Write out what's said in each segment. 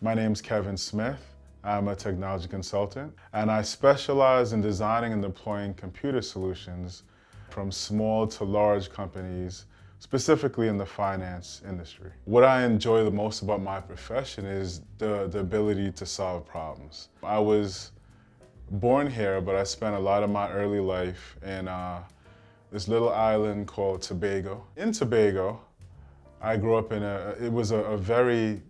My name's Kevin Smith. I'm a technology consultant, and I specialize in designing and deploying computer solutions from small to large companies, specifically in the finance industry. What I enjoy the most about my profession is the ability to solve problems. I was born here, but I spent a lot of my early life in this little island called Tobago. In Tobago, I grew up in it was a very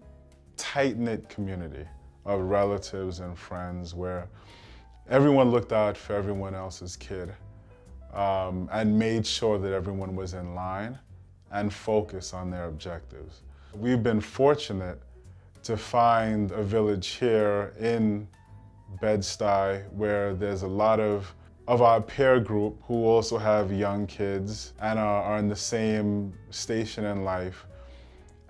tight-knit community of relatives and friends where everyone looked out for everyone else's kid and made sure that everyone was in line and focused on their objectives. We've been fortunate to find a village here in Bed-Stuy where there's a lot of our peer group who also have young kids and are in the same station in life.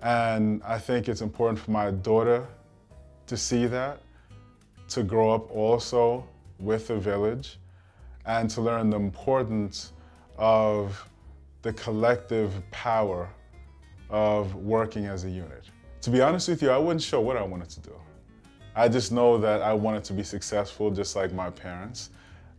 And I think it's important for my daughter to see that, to grow up also with a village, and to learn the importance of the collective power of working as a unit. To be honest with you, I wasn't sure what I wanted to do. I just know that I wanted to be successful just like my parents.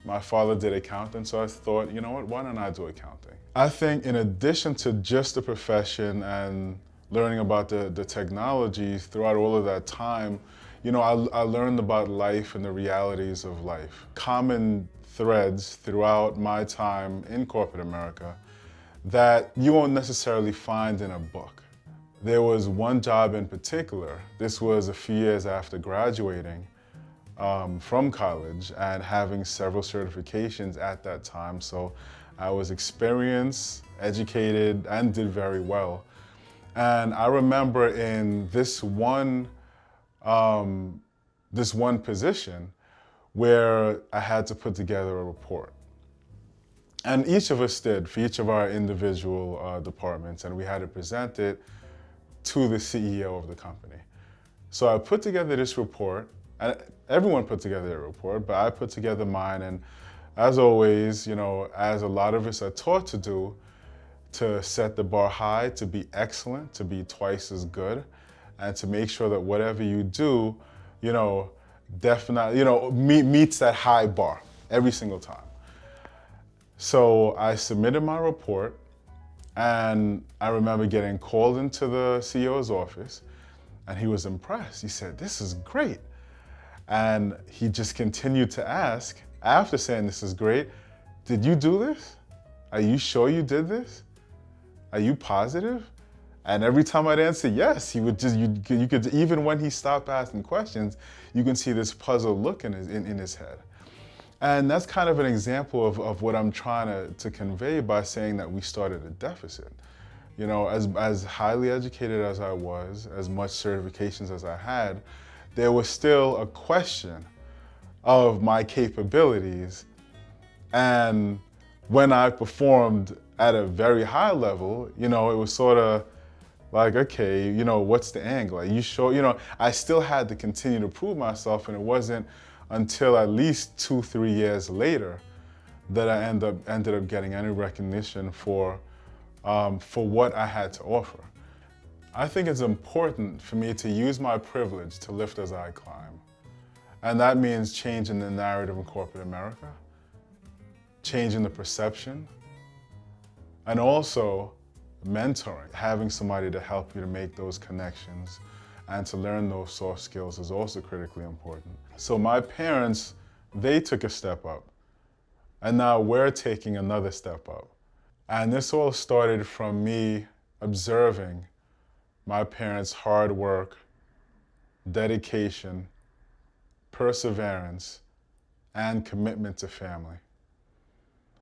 My father did accounting, so I thought, you know what, why don't I do accounting? I think in addition to just the profession and learning about the technologies throughout all of that time, you know, I learned about life and the realities of life. Common threads throughout my time in corporate America that you won't necessarily find in a book. There was one job in particular. This was a few years after graduating from college and having several certifications at that time. So I was experienced, educated, and did very well. And I remember in this one position where I had to put together a report. And each of us did for each of our individual departments, and we had to present it to the CEO of the company. So I put together this report, and everyone put together a report, but I put together mine, and as always, you know, as a lot of us are taught to do, to set the bar high, to be excellent, to be twice as good, and to make sure that whatever you do, you know, definitely, you know, meets that high bar every single time. So I submitted my report, and I remember getting called into the CEO's office, and he was impressed. He said, "This is great." And he just continued to ask, after saying this is great, "Did you do this? Are you sure you did this? Are you positive?" And every time I'd answer yes, he would just, you could, even when he stopped asking questions, you can see this puzzled look in his head. And that's kind of an example of what I'm trying to convey by saying that we started a deficit. You know, as highly educated as I was, as much certifications as I had, there was still a question of my capabilities. And when I performed at a very high level, you know, it was sort of like, okay, you know, what's the angle? Are you sure? You know, I still had to continue to prove myself, and it wasn't until at least 2-3 years later that I ended up getting any recognition for what I had to offer. I think it's important for me to use my privilege to lift as I climb. And that means changing the narrative in corporate America, changing the perception, and also mentoring. Having somebody to help you to make those connections and to learn those soft skills is also critically important. So my parents, they took a step up, and now we're taking another step up. And this all started from me observing my parents' hard work, dedication, perseverance, and commitment to family.